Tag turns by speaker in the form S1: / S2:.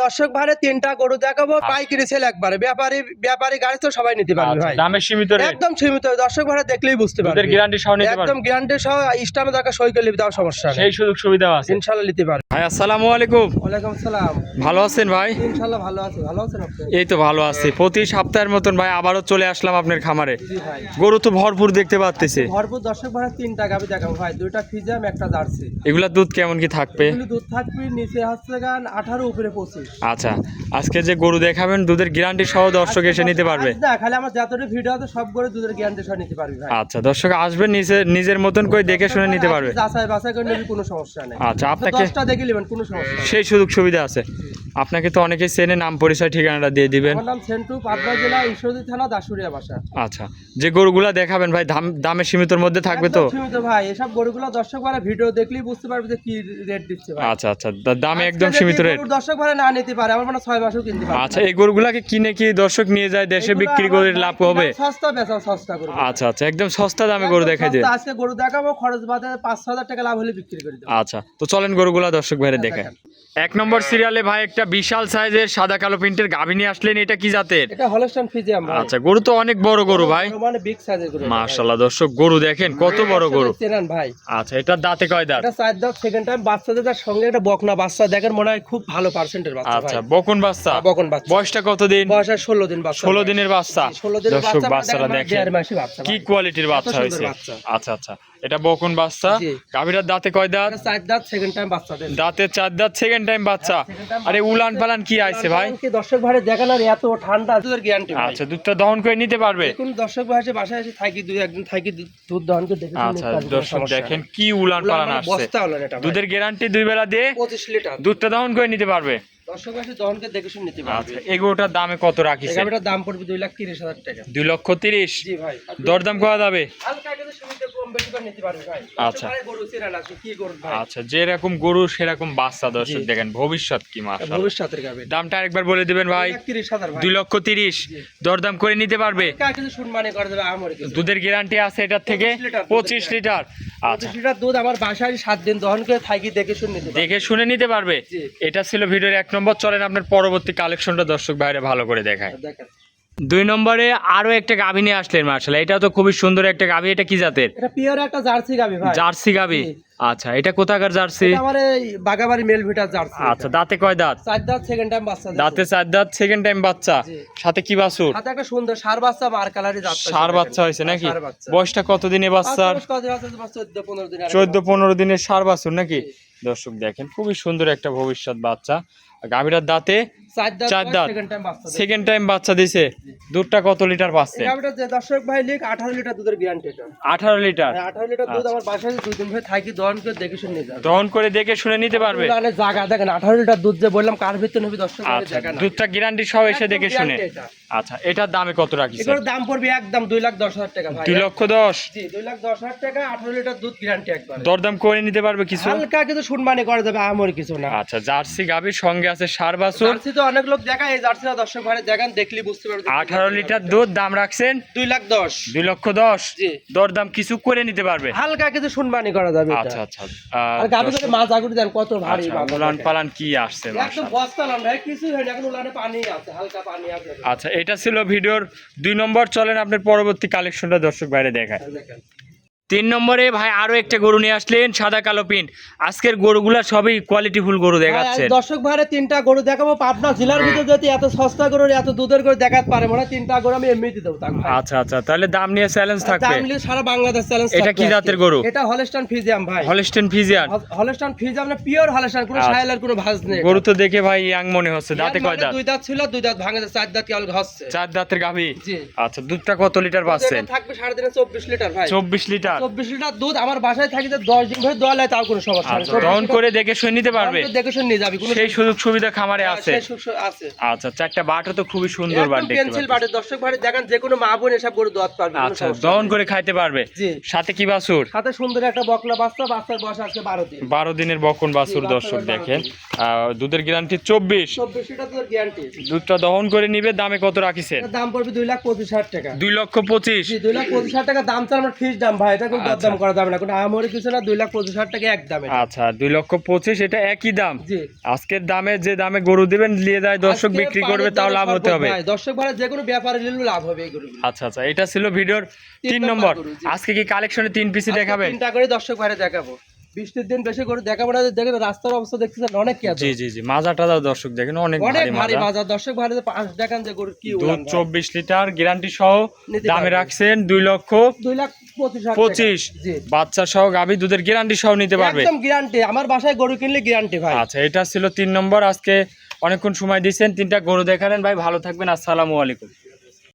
S1: দর্শক ভাইরে তিনটা গরু দেখাবো, পাইকারি সেল একবারে, ব্যাপারী গাড়ি তো সবাই নিতে পারবে ভাই।
S2: দামে সীমিত রেট,
S1: একদম সীমিত, দর্শক ভাইরা দেখলেই বুঝতে পারবে।
S2: দুধের গ্যারান্টি সহ নিতে পারবে,
S1: একদম গ্যারান্টি সহ, স্টাম্পে দরকার সই করে নিতে, তাও সমস্যা নেই,
S2: সেই সুযোগ সুবিধা আছে,
S1: ইনশাআল্লাহ নিতে পারবে।
S2: ভাই আসসালামু আলাইকুম।
S1: ওয়ালাইকুম আসসালাম।
S2: ভালো আছেন ভাই?
S1: ইনশাআল্লাহ ভালো আছি, ভালো আছেন আপনি?
S2: এই তো ভালো আছি। প্রতি সপ্তাহের মতন ভাই আবারও চলে আসলাম আপনার খামারে।
S1: জি ভাই,
S2: গরু তো ভরপুর দেখতে পাচ্তেছি।
S1: ভরপুর দর্শক ভাইরা তিনটা গাভী দেখাবো ভাই, দুইটা ফিজাম একটা জার্সি।
S2: এগুলা দুধ কেমন কি থাকবে?
S1: এগুলো দুধ থাকবে নিচে হচ্ছে গান 18 উপরে 25।
S2: আচ্ছা, আজকে যে গরু দেখাবেন দুধের গ্যারান্টি সহ দর্শক এসে নিতে পারবে?
S1: না, খালি আমার যতটা ভিডিও আছে সব গরু দুধের গ্যারান্টি সহ নিতে পারবে ভাই।
S2: আচ্ছা, দর্শক আসবেন নিজের মতন করে দেখে শুনে নিতে পারবে।
S1: যাচাই বাছাই করে নিবি, কোনো সমস্যা নেই।
S2: আচ্ছা, আপনাকে
S1: 10টা দেখে নেবেন, কোনো সমস্যা নেই।
S2: সেই সুযোগ সুবিধা আছে। আপনাকে তো অনেকেই চেনে, নাম পরিচয় ঠিকানাটা দিয়ে দিবেন।
S1: আমার নাম সেন্টু, পাবনা জেলা ঈশ্বরদী থানা দাসুরিয়া বাসা।
S2: আচ্ছা, যে গরুগুলা দেখাবেন ভাই দামে সীমিতর মধ্যে থাকবে তো?
S1: একদম সীমিত ভাই, এসব গরুগুলো দর্শক ভাইরা ভিডিও দেখলেই বুঝতে পারবে যে কি রেট দিচ্ছে ভাই।
S2: আচ্ছা আচ্ছা, দামে একদম সীমিত রেট।
S1: দর্শক ভাইরা না নিতে পারে, আমার মানে 6 মাসও কিনতে পারে।
S2: আচ্ছা, এই গরুগুলাকে কিনে কি দর্শক নিয়ে যায় দেশে বিক্রি করে লাভ হবে?
S1: সস্তা বেচা, সস্তা গরু।
S2: আচ্ছা আচ্ছা, একদম সস্তা দামে গরু দেখাই দেয়।
S1: আজকে গরু দেখাবো, খরচ বাদে 5,000 টাকা লাভ হলে বিক্রি করে দেবো।
S2: আচ্ছা, তো চলেন গরুগুলা দর্শক ভাইরে দেখায়। এক নম্বর সিরিয়ালে ভাই একটা বিশাল সাইজের সাদা কালো প্রিন্টের গাভী নিয়ে আসলেন, এটা কি জাতের?
S1: এটা হলস্টাইন ফ্রিজিয়ান ভাই।
S2: আচ্ছা, গরু তো অনেক বড় গরু ভাই,
S1: মানে বিগ সাইজের গরু।
S2: মাশাআল্লাহ দর্শক, গরু দেখেন কত বড় গরু।
S1: চেনান ভাই।
S2: আচ্ছা, এটা দাঁতে কয় দাঁত?
S1: এটা 4 দাঁত, সেকেন্ড টাইম বাচ্চাদের, তার সঙ্গে একটা বকনা বাচ্চা দেখেন, মনে হয় খুব ভালো পার্সেন্টের বাচ্চা ভাই।
S2: আচ্ছা, বকন বাচ্চা।
S1: বকন বাচ্চা।
S2: বয়সটা কতদিন?
S1: বয়স আর 16 দিন বাচ্চা।
S2: 16 দিনের বাচ্চা।
S1: 16 দিনের
S2: দর্শক
S1: বাচ্চা,
S2: বাচ্চাটা
S1: মানে
S2: দেখেন
S1: 1.5 মাসের বাচ্চা
S2: কি
S1: ভাই।
S2: কোয়ালিটির বাচ্চা
S1: সুন্দর
S2: হয়েছে।
S1: বাচ্চা।
S2: আচ্ছা আচ্ছা, এটা বকন বাচ্চা।
S1: জি।
S2: গাভীটার দাঁতে কয় দাঁত?
S1: এটা 4 দাঁত, সেকেন্ড টাইম বাচ্চা দেন।
S2: দাঁতে 4 দাঁত, সেকেন্ড টাইম বাচ্চা। আরে উলান পালান কি আইছে ভাই?
S1: কি দর্শক ভাই দেখেন, আর এত ঠান্ডা দুধের গ্যারান্টি ভাই।
S2: আচ্ছা, দুধটা দহন করে নিতে পারবে?
S1: কোন দর্শক ভাই এসে বাসায় এসে থাকি, দুই একদিন থাকি, দুধ দহন করে দেখে
S2: আচ্ছা, দর্শক দেখেন কি উলান পালান আসছে।
S1: বস্তা হলো এটা ভাই।
S2: দুধের গ্যারান্টি 2 বেলা দিয়ে
S1: 25 লিটার
S2: দুধটা দহন করে নিতে পারবে।
S1: দর্শক ভাই এসে দহন করে দেখে শুনে নিতে পারবে।
S2: আচ্ছা, এগুলোটার দামে কত রাখিছে?
S1: এটার দাম পড়বে 2,30,000 টাকা।
S2: 2,30,000।
S1: জি ভাই।
S2: দরদাম করা যাবে?
S1: হালকা কিছু সুবিধা কম বেশি করে নিতে পারবে ভাই।
S2: আচ্ছা।
S1: গরু চেনান আছে, কি গরু ভাই।
S2: আচ্ছা, যেরকম গরু সেরকম বাচ্চা দর্শক
S1: জি।
S2: দেখেন, ভবিষ্যৎ কি মাশাআল্লাহ।
S1: ভবিষ্যতের গাবে।
S2: দামটা আরেকবার বলে দিবেন ভাই।
S1: 2,30,000 ভাই।
S2: 2,30,000। দরদাম করে নিতে পারবে?
S1: হালকা কিছু সম্মানে করে দেবে আমরে কিছু।
S2: দুধের গ্যারান্টি আছে এটার থেকে?
S1: 25 লিটার।
S2: 25 লিটার। আচ্ছা,
S1: 25 লিটার দুধ আমার বাসায় 7 দিন দহন করে থাকি, দেখে শুনে নিতে পারবে।
S2: দেখে শুনে নিতে পারবে।
S1: জি।
S2: এটা ছিল ভিডিওর 1 নম্বর। চলেন আপনার পরবর্তী কালেকশনটা দর্শক ভাইরা ভালো করে দেখায়।
S1: দেখেন।
S2: 2 নম্বরে আরো একটা গাভী নিয়ে আসলেন মাশাআল্লাহ, এটা তো খুবই সুন্দর একটা গাভী। এটা কি জাতের?
S1: এটা পিওর একটা জার্সি গাবি ভাই।
S2: জার্সি গাভী।
S1: জি।
S2: আচ্ছা, এটা কোথাকার জার্সি?
S1: এটা আমার এই বাগাবাড়ি মেল ভিটার জার্সি।
S2: আচ্ছা, দাঁতে কয় দাঁত?
S1: 4 দাঁত, সেকেন্ড টাইম বাচ্চা দিচ্ছে।
S2: দাঁতে 4 দাঁত, সেকেন্ড টাইম বাচ্চা।
S1: জি।
S2: সাথে কি বাছুর?
S1: হাতে একটা সুন্দর ষাঁড় বাচ্চা, মার কালারি জাত।
S2: ষাঁড় বাচ্চা হয়েছে নাকি?
S1: ষাঁড় বাচ্চা।
S2: বয়সটা কতদিনে বাচ্চার?
S1: 14-15 দিন।
S2: 14-15 দিনের ষাঁড় বাছুর নাকি? দর্শক দেখেন খুবই সুন্দর একটা ভবিষ্যৎ বাচ্চা। গাভীটার দাঁতে
S1: 4
S2: দাঁত,
S1: সেকেন্ড টাইম বাচ্চা।
S2: সেকেন্ড টাইম বাচ্চা দিছে। দুধটা কত লিটার পাচ্ছে?
S1: এই গাবিটা যে দর্শক ভাই লিখ 18 লিটার দুধের গ্যারান্টি এটা।
S2: 18 লিটার।
S1: 18 লিটার দুধ আমার বাসায় 2 দিন ধরে থাকি, দহন করে দেখে শুনে নিতে পারবে।
S2: দহন করে দেখে শুনে নিতে পারবে।
S1: উলানে জায়গা দেখেন, 18 লিটার দুধ যে বললাম কার ভিতর নেবে দর্শক ভাই
S2: আচ্ছা,
S1: দেখেন।
S2: দুধটা গ্যারান্টি সহ এসে দেখে শুনে।
S1: guarantee এটা।
S2: আচ্ছা, এটার দামে কত রাখিছে?
S1: এগুলোর দাম পড়বে একদম 2,10,000 টাকা ভাই।
S2: 2,10,000।
S1: জি, 2,10,000 টাকা, 18 লিটার দুধ গ্যারান্টি একবার।
S2: দরদাম করে নিতে পারবে কিছু?
S1: হালকা কিছু শুনবানি করে দেবে, আমর কিছু না।
S2: আচ্ছা, জার্সি গাভীর সঙ্গে আছে ষাঁড় বাছুর।
S1: জার্সি তো অনেক লোক দেখায়, এই জার্সিটা দর্শক ভাই দেখেন, দেখলি বুঝতে পারবে।
S2: 18 লিটার দুধ, দাম রাখছেন
S1: 2,10,000।
S2: 2,10,000।
S1: জি।
S2: দরদাম কিছু করে নিতে পারবে?
S1: হালকা কিছু শুনবানি করা যাবে এটা।
S2: আচ্ছা আচ্ছা,
S1: আর গাবি করে মাছ আগুরি দেন কত ভারী
S2: আচ্ছা,
S1: মাছ।
S2: উলান পালান কি আসছে
S1: একদম
S2: মাশাআল্লাহ।
S1: বস্তা লাম ভাই, কিছু হয়নি, এখন উলানে পানি আছে, হালকা পানি আছে।
S2: আচ্ছা, এটা ছিল ভিডিওর 2 নম্বর। চলেন আপনার পরবর্তী কালেকশনটা দর্শক বাইরে দেখায়।
S1: দেখেন।
S2: 3 নম্বরে ভাই আরো একটা গরু নিয়ে আসলেন, সাদা কালো প্রিন্ট। আজকের গরুগুলা সবই কোয়ালিটিফুল গরু দেখাচ্ছেন।
S1: দর্শক ভাইরে তিনটা গরু দেখাবো, পাবনা জেলার ভিতরে যদি এত সস্তা গরু এত দুধের গরু দেখাতে পারে, মানে তিনটা গরু আমি এমনিতে দেবো তাকে ভাই।
S2: আচ্ছা আচ্ছা, তাহলে দাম নিয়ে চ্যালেঞ্জ থাকবে।
S1: দাম নিয়ে সারা বাংলাদেশ চ্যালেঞ্জ।
S2: এটা কি জাতের গরু?
S1: এটা হলস্টাইন ফ্রিজিয়ান ভাই।
S2: Holstein Friesian.
S1: হলস্টাইন ফ্রিজিয়ান মানে পিওর হলস্টাইন, কোনো
S2: আচ্ছা।
S1: শাইলার কোনো ভাঁজ নেই।
S2: গরু তো দেখে ভাই ইয়াং মনে হচ্ছে। দাঁতে কয় দাঁত?
S1: 2 দাঁত ছিল, 2 দাঁত ভাঙে 4 দাঁত কেবল ঘষছে।
S2: 4 দাঁতের গাভী।
S1: জি।
S2: আচ্ছা, দুধটা কত লিটার পাচ্ছেন?
S1: এটা থাকবে সাড়ে দিনে 24 লিটার ভাই।
S2: 24 লিটার।
S1: 24 লিটার দুধ আমার বাসায় থাকি, যে 10 দিন ধরে দোয়া লাই তাও কোনো সমস্যা নেই।
S2: আচ্ছা, দহন করে দেখে শুনে নিতে পারবে?
S1: দেখে শুনে নিয়ে যাবি, কোনো
S2: সেই সুযোগ সুবিধা খামারে আছে।
S1: সেই সুযোগ আছে।
S2: আচ্ছা, 4টা বাটও তো খুবই সুন্দর বাট দেখতে
S1: পেন্সিল
S2: পাচ্ছি।
S1: বাটের দর্শক ভাই দেখেন, যে কোনো মা বোন এসব গরু দোয়াত পারবে, কোনো
S2: আচ্ছা,
S1: সমস্যা
S2: দহন
S1: নেই।
S2: করে খাইতে পারবে।
S1: জি।
S2: সাথে কি বাছুর?
S1: সাথে সুন্দর একটা বকলা বাচ্চা, বাচ্চার বয়স আজকে 12 দিন।
S2: 12 দিনের বকন বাছুর।
S1: জি,
S2: দর্শক
S1: বাচ্চার
S2: দেখেন,
S1: 12
S2: দুধের গ্যারান্টি 24।
S1: 24 লিটার দুধের গ্যারান্টি।
S2: দুধটা দহন করে নিবে। দামে কত রাখিছেন?
S1: এর দাম পড়বে 2,25,000 টাকা।
S2: 2,25,000।
S1: জি, 2,25,000 টাকা দাম চাল আমার ফিক্স দাম ভাই। এটা এখন দরদাম করা যাবে না, কোনো আমরে কিছু না, 2,25,000 টাকা একদম।
S2: আচ্ছা 2,25,000 এটা একই দাম।
S1: জি,
S2: আজকের দামে যে দামে গরু দিবেন নিয়ে যায় দর্শক
S1: আজকে
S2: বিক্রি করবে, তাও লাভ হতে হবে।
S1: ভাই, দর্শক ভাড়া যে কোনো ব্যাপারে নিলে লাভ হবে এই গরুগুলো।
S2: আচ্ছা আচ্ছা, এটা ছিল ভিডিওর 3 নম্বর।
S1: নম্বর গরু, জি।
S2: আজকে কি কালেকশনে 3 পিসি
S1: আজকে
S2: দেখাবেন?
S1: 3টা করে দর্শক ভাড়া দেখাবো। বৃষ্টির দিন বেশি গরু দেখাবো না, দেখেন রাস্তার অবস্থা দেখতেছেন অনেক কি আছে।
S2: জি জি জি, মাজা টাজা দর্শক দেখেন অনেক
S1: অনেক
S2: ভারী
S1: ভারী
S2: মাজা।
S1: বাজার, দর্শক ভাড়া দেখান যে গরু কি
S2: দুধ
S1: উলান ভাই।
S2: 24 লিটার গ্যারান্টি সহ
S1: নিতে
S2: দামে
S1: পারবেন।
S2: রাখছেন 2,25,000
S1: 2,25,000 জি,
S2: বাচ্চা সহ গাভী দুধের গ্যারান্টি সহ নিতে পারবে।
S1: একদম গ্যারান্টি, আমার বাসায় গরু কিনলে গ্যারান্টি ভাই।
S2: আচ্ছা, এটা ছিল 3 নম্বর। আজকে অনেকক্ষণ সময় দিয়েছেন, 3টা গরু দেখালেন ভাই, ভালো থাকবেন, আসসালামু আলাইকুম।